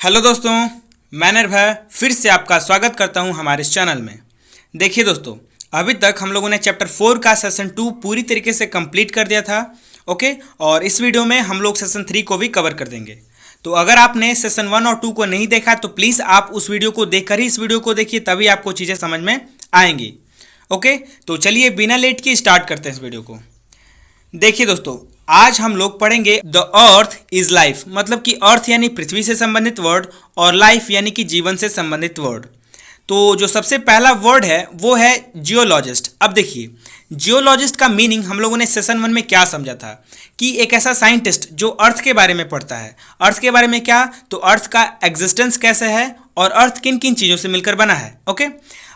Hello दोस्तों, मैं निर्भय फिर से आपका स्वागत करता हूं हमारे इस चैनल में। देखिए दोस्तों, अभी तक हम लोगों ने चैप्टर 4 का सेशन 2 पूरी तरीके से कंप्लीट कर दिया था। ओके, और इस वीडियो में हम लोग सेशन 3 को भी कवर कर देंगे। तो अगर आपने सेशन 1 और 2 को नहीं देखा तो प्लीज़ आप उस वीडियो को देखकर ही इस वीडियो को देखिए, तभी आपको चीज़ें समझ में आएंगी। ओके, तो चलिए बिना लेट के स्टार्ट करते हैं इस वीडियो को। देखिए दोस्तों, आज हम लोग पढ़ेंगे द अर्थ इज लाइफ, मतलब कि अर्थ यानी पृथ्वी से संबंधित वर्ड और लाइफ यानी कि जीवन से संबंधित वर्ड। तो जो सबसे पहला वर्ड है वो है जियोलॉजिस्ट। अब देखिए, जियोलॉजिस्ट का मीनिंग हम लोगों ने सेशन 1 में क्या समझा था कि एक ऐसा साइंटिस्ट जो अर्थ के बारे में पढ़ता है। अर्थ के बारे में क्या, तो अर्थ का एग्जिस्टेंस कैसे है और अर्थ किन किन चीज़ों से मिलकर बना है। ओके,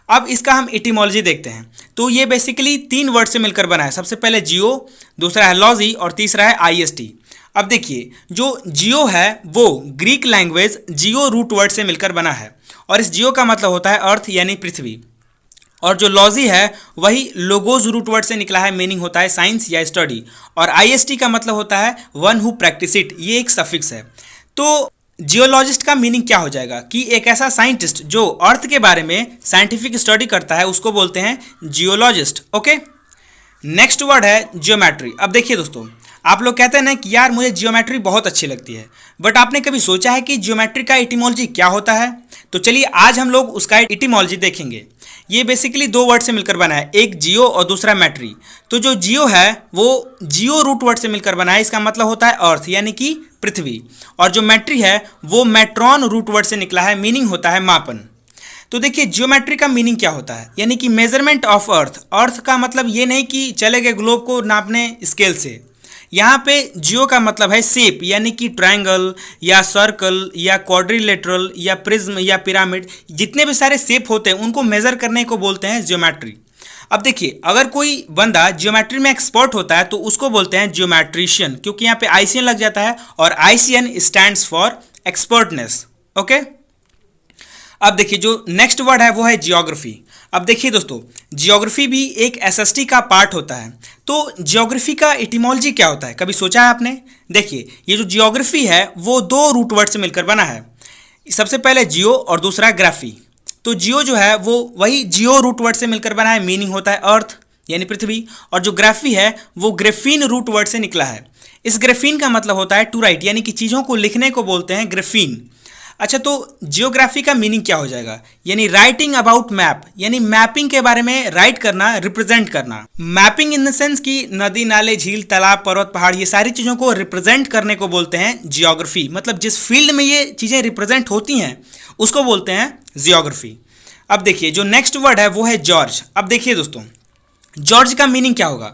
अब इसका हम इटिमोलॉजी देखते हैं। तो ये बेसिकली 3 वर्ड से मिलकर बना है। सबसे पहले जियो, दूसरा है लॉजी और तीसरा है आईएसटी। अब देखिए, जो जियो है वो ग्रीक लैंग्वेज जियो रूट वर्ड से मिलकर बना है और इस जियो का मतलब होता है अर्थ यानी पृथ्वी। और जो लॉजी है वही लोगोज रूट वर्ड से निकला है, मीनिंग होता है साइंस या स्टडी। और आईएसटी का मतलब होता है वन हु प्रैक्टिस इट, ये एक सफिक्स है। तो जियोलॉजिस्ट का मीनिंग क्या हो जाएगा कि एक ऐसा साइंटिस्ट जो अर्थ के बारे में साइंटिफिक स्टडी करता है उसको बोलते हैं जियोलॉजिस्ट। ओके, नेक्स्ट वर्ड है जियोमेट्री। अब देखिए दोस्तों, आप लोग कहते हैं ना कि यार मुझे जियोमेट्री बहुत अच्छी लगती है, बट आपने कभी सोचा है कि जियोमेट्री का इटिमोलॉजी क्या होता है? तो चलिए आज हम लोग उसका इटिमोलॉजी देखेंगे। ये बेसिकली 2 वर्ड से मिलकर बना है, एक जियो और दूसरा मैट्री। तो जो जियो है वो जियो रूट वर्ड से मिलकर बना है, इसका मतलब होता है अर्थ यानी कि पृथ्वी। और जो मैट्री है वो मैट्रॉन रूट वर्ड से निकला है, मीनिंग होता है मापन। तो देखिए, जियोमेट्री का मीनिंग क्या होता है, यानी कि मेजरमेंट ऑफ अर्थ। अर्थ का मतलब ये नहीं कि चले गए ग्लोब को नापने स्केल से। यहाँ पे जियो का मतलब है शेप, यानी कि ट्रायंगल या सर्कल या क्वाड्रिलेटरल या प्रिज्म या पिरामिड, जितने भी सारे शेप होते हैं उनको मेजर करने को बोलते हैं जियोमेट्री। अब देखिए, अगर कोई बंदा जियोमेट्री में एक्सपर्ट होता है तो उसको बोलते हैं जियोमेट्रिशियन, क्योंकि यहाँ पे आईसीएन लग जाता है और ICN stands for expertness. Okay, अब देखिए जो नेक्स्ट वर्ड है वो है जियोग्राफी। अब देखिए दोस्तों, जियोग्राफी भी एक एसएसटी का पार्ट होता है। तो जियोग्राफी का इटिमोलॉजी क्या होता है, कभी सोचा है आपने? देखिए, ये जो जियोग्राफी है वो 2 रूट वर्ड से मिलकर बना है। सबसे पहले जियो और दूसरा ग्राफी। तो जियो जो है वो वही जियो रूट वर्ड से मिलकर बना है, मीनिंग होता है अर्थ यानी पृथ्वी। और जो ग्राफी है वो ग्रेफीन रूट वर्ड से निकला है। इस ग्रेफीन का मतलब होता है टू राइट, यानी कि चीज़ों को लिखने को बोलते हैं ग्रेफीन। अच्छा, तो जियोग्राफी का मीनिंग क्या हो जाएगा, यानी राइटिंग अबाउट मैप, यानी मैपिंग के बारे में राइट करना, रिप्रेजेंट करना। मैपिंग इन द सेंस कि नदी, नाले, झील, तालाब, पर्वत, पहाड़, ये सारी चीज़ों को रिप्रेजेंट करने को बोलते हैं जियोग्राफी। मतलब जिस फील्ड में ये चीज़ें रिप्रेजेंट होती हैं उसको बोलते हैं जियोग्राफी। अब देखिए, जो नेक्स्ट वर्ड है वो है जॉर्ज। अब देखिए दोस्तों, जॉर्ज का मीनिंग क्या होगा?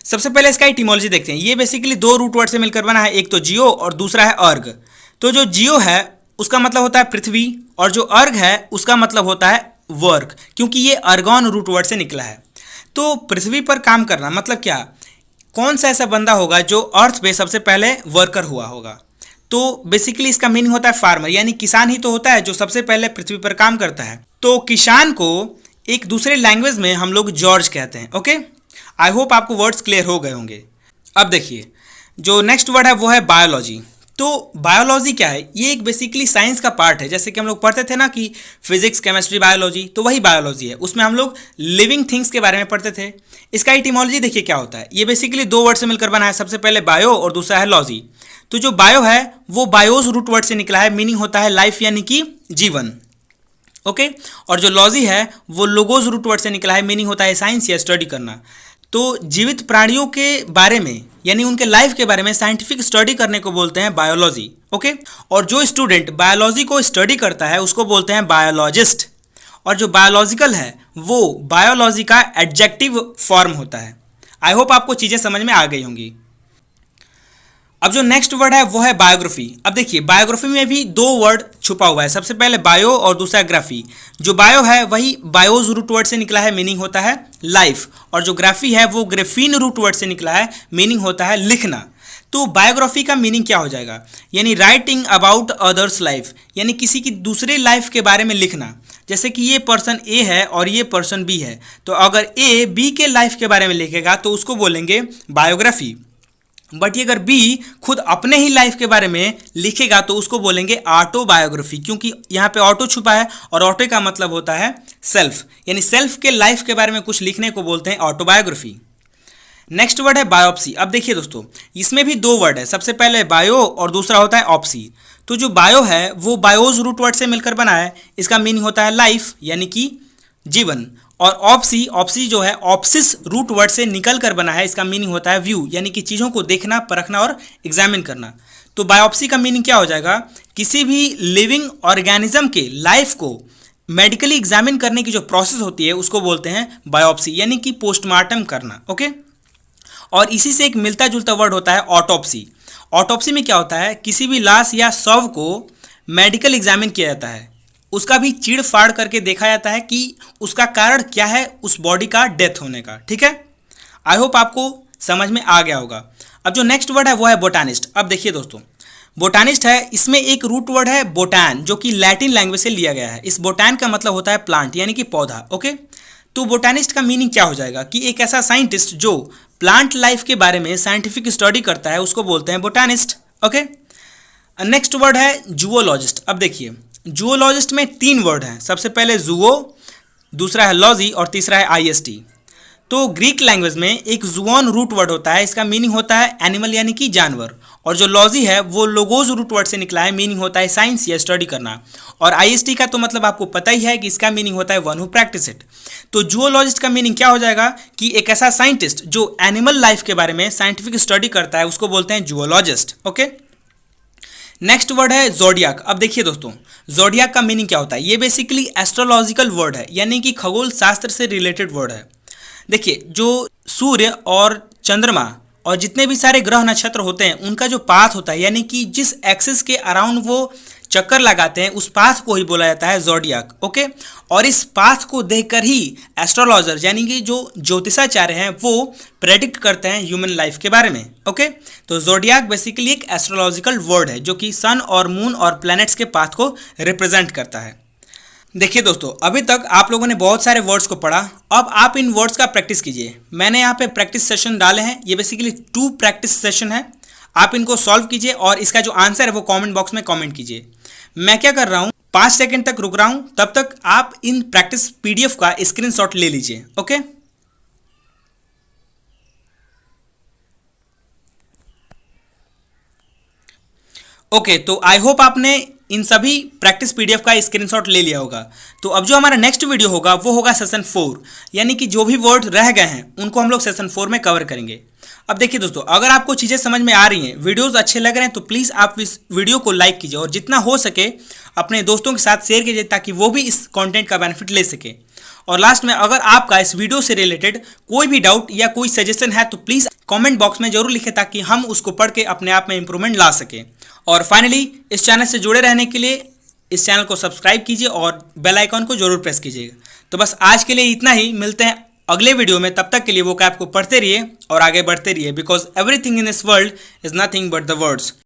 सबसे पहले इसका इटिमोलॉजी देखते हैं। ये बेसिकली 2 रूट वर्ड से मिलकर बना है, एक तो जियो और दूसरा है अर्ग। तो जो जियो है उसका मतलब होता है पृथ्वी और जो अर्ग है उसका मतलब होता है वर्क, क्योंकि ये अर्गॉन रूट वर्ड से निकला है। तो पृथ्वी पर काम करना मतलब क्या? कौन सा ऐसा बंदा होगा जो अर्थ पे सबसे पहले वर्कर हुआ होगा? तो बेसिकली इसका मीनिंग होता है फार्मर, यानी किसान ही तो होता है जो सबसे पहले पृथ्वी पर काम करता है। तो किसान को एक दूसरे लैंग्वेज में हम लोग जॉर्ज कहते हैं। ओके, आई होप आपको वर्ड्स क्लियर हो गए होंगे। अब देखिए, जो नेक्स्ट वर्ड है वो है बायोलॉजी। तो बायोलॉजी क्या है? ये एक बेसिकली साइंस का पार्ट है। जैसे कि हम लोग पढ़ते थे ना कि फिजिक्स, केमिस्ट्री, बायोलॉजी, तो वही बायोलॉजी है। उसमें हम लोग लिविंग थिंग्स के बारे में पढ़ते थे। इसका इटिमोलॉजी देखिए क्या होता है। ये बेसिकली 2 वर्ड से मिलकर बना है, सबसे पहले बायो और दूसरा है लॉजी। तो जो बायो है वो बायोज रूट वर्ड से निकला है, मीनिंग होता है लाइफ यानी कि जीवन। ओके, और जो लॉजी है वो लोगोज रूट वर्ड से निकला है, मीनिंग होता है साइंस या स्टडी करना। तो जीवित प्राणियों के बारे में यानी उनके लाइफ के बारे में साइंटिफिक स्टडी करने को बोलते हैं बायोलॉजी। ओके, और जो स्टूडेंट बायोलॉजी को स्टडी करता है उसको बोलते हैं बायोलॉजिस्ट। और जो बायोलॉजिकल है वो बायोलॉजी का एडजेक्टिव फॉर्म होता है। आई होप आपको चीज़ें समझ में आ गई होंगी। अब जो नेक्स्ट वर्ड है वो है बायोग्राफी। अब देखिए, बायोग्राफी में भी 2 वर्ड छुपा हुआ है, सबसे पहले बायो और दूसरा ग्राफी। जो बायो है वही बायोज रूट वर्ड से निकला है, मीनिंग होता है लाइफ। और जो ग्राफी है वो ग्रेफीन रूट वर्ड से निकला है, मीनिंग होता है लिखना। तो बायोग्राफी का मीनिंग क्या हो जाएगा, यानी राइटिंग अबाउट अदर्स लाइफ, यानी किसी की दूसरे लाइफ के बारे में लिखना। जैसे कि ये पर्सन ए है और ये पर्सन बी है, तो अगर ए बी के लाइफ के बारे में लिखेगा तो उसको बोलेंगे बायोग्राफी। बट ये अगर बी खुद अपने ही लाइफ के बारे में लिखेगा तो उसको बोलेंगे ऑटोबायोग्राफी, क्योंकि यहाँ पे ऑटो छुपा है और ऑटो का मतलब होता है सेल्फ, यानी सेल्फ के लाइफ के बारे में कुछ लिखने को बोलते हैं ऑटोबायोग्राफी। नेक्स्ट वर्ड है बायोप्सी। अब देखिए दोस्तों, इसमें भी दो वर्ड है, सबसे पहले बायो और दूसरा होता है ऑप्सी। तो जो बायो है वो बायोज रूट वर्ड से मिलकर बना है, इसका मीनिंग होता है लाइफ यानी कि जीवन। और ऑप्सी, ऑप्सी जो है ऑप्सिस रूट वर्ड से निकल कर बना है, इसका मीनिंग होता है व्यू यानी कि चीज़ों को देखना, परखना और एग्जामिन करना। तो बायोप्सी का मीनिंग क्या हो जाएगा, किसी भी लिविंग ऑर्गेनिज्म के लाइफ को मेडिकली एग्जामिन करने की जो प्रोसेस होती है उसको बोलते हैं बायोप्सी, यानी कि पोस्टमार्टम करना। ओके, और इसी से एक मिलता जुलता वर्ड होता है ऑटोप्सी। ऑटोप्सी में क्या होता है, किसी भी लाश या शव को मेडिकल एग्जामिन किया जाता है, उसका भी चीड़ फाड़ करके देखा जाता है कि उसका कारण क्या है उस बॉडी का डेथ होने का। ठीक है, आई होप आपको समझ में आ गया होगा। अब जो नेक्स्ट वर्ड है वो है बोटानिस्ट। अब देखिए दोस्तों, बोटानिस्ट है, इसमें एक रूट वर्ड है बोटान, जो कि लैटिन लैंग्वेज से लिया गया है। इस बोटान का मतलब होता है प्लांट यानी कि पौधा। ओके, तो बोटानिस्ट का मीनिंग क्या हो जाएगा कि एक ऐसा साइंटिस्ट जो प्लांट लाइफ के बारे में साइंटिफिक स्टडी करता है उसको बोलते हैं बोटानिस्ट। ओके, नेक्स्ट वर्ड है जूओलॉजिस्ट। अब देखिए, जूओलॉजिस्ट में तीन वर्ड हैं, सबसे पहले जूओ, दूसरा है लॉजी और तीसरा है आईएसटी। तो ग्रीक लैंग्वेज में एक जुओन रूट वर्ड होता है, इसका मीनिंग होता है एनिमल यानी कि जानवर। और जो लॉजी है वो लोगोज रूट वर्ड से निकला है, मीनिंग होता है साइंस या स्टडी करना। और आईएसटी का तो मतलब आपको पता ही है कि इसका मीनिंग होता है वन हु प्रैक्टिस इट। तो जूओलॉजिस्ट का मीनिंग क्या हो जाएगा कि एक ऐसा साइंटिस्ट जो एनिमल लाइफ के बारे में साइंटिफिक स्टडी करता है उसको बोलते हैं जूओलॉजिस्ट। ओके, नेक्स्ट वर्ड है जोडियाक। अब देखिए दोस्तों, जोडियाक का मीनिंग क्या होता है, ये बेसिकली एस्ट्रोलॉजिकल वर्ड है, यानी कि खगोल शास्त्र से रिलेटेड वर्ड है। देखिए, जो सूर्य और चंद्रमा और जितने भी सारे ग्रह नक्षत्र होते हैं उनका जो पाथ होता है, यानी कि जिस एक्सिस के अराउंड वो चक्कर लगाते हैं उस पाथ को ही बोला जाता है जोडियाक। ओके, और इस पाथ को देखकर ही एस्ट्रोलॉजर यानी कि जो ज्योतिषाचार्य हैं वो प्रेडिक्ट करते हैं ह्यूमन लाइफ के बारे में। ओके, तो जोडियाक बेसिकली एक एस्ट्रोलॉजिकल वर्ड है जो कि सन और मून और प्लैनेट्स के पाथ को रिप्रेजेंट करता है। देखिए दोस्तों, अभी तक आप लोगों ने बहुत सारे वर्ड्स को पढ़ा, अब आप इन वर्ड्स का प्रैक्टिस कीजिए। मैंने यहाँ पे प्रैक्टिस सेशन डाले हैं, ये बेसिकली 2 प्रैक्टिस सेशन है, आप इनको सॉल्व कीजिए और इसका जो आंसर है वो कमेंट बॉक्स में कमेंट कीजिए। मैं क्या कर रहा हूँ, 5 सेकंड तक रुक रहा हूँ, तब तक आप इन प्रैक्टिस पीडीएफ का स्क्रीनशॉट ले लीजिए। ओके, ओके, तो आई होप आपने इन सभी प्रैक्टिस पीडीएफ का स्क्रीनशॉट ले लिया होगा। तो अब जो हमारा नेक्स्ट वीडियो होगा वो होगा सेशन 4, यानी कि जो भी वर्ड रह गए हैं उनको हम लोग सेशन 4 में कवर करेंगे। अब देखिए दोस्तों, अगर आपको चीज़ें समझ में आ रही हैं, वीडियोस अच्छे लग रहे हैं, तो प्लीज़ आप इस वीडियो को लाइक कीजिए और जितना हो सके अपने दोस्तों के साथ शेयर कीजिए ताकि वो भी इस कंटेंट का बेनिफिट ले सके। और लास्ट में, अगर आपका इस वीडियो से रिलेटेड कोई भी डाउट या कोई सजेशन है तो प्लीज़ कमेंट बॉक्स में जरूर लिखें ताकि हम उसको पढ़ के अपने आप में इंप्रूवमेंट ला सकें। और फाइनली, इस चैनल से जुड़े रहने के लिए इस चैनल को सब्सक्राइब कीजिए और बेल आइकन को जरूर प्रेस कीजिएगा। तो बस आज के लिए इतना ही, मिलते हैं अगले वीडियो में। तब तक के लिए वो कैप को पढ़ते रहिए और आगे बढ़ते रहिए, because everything in this world is nothing but the words.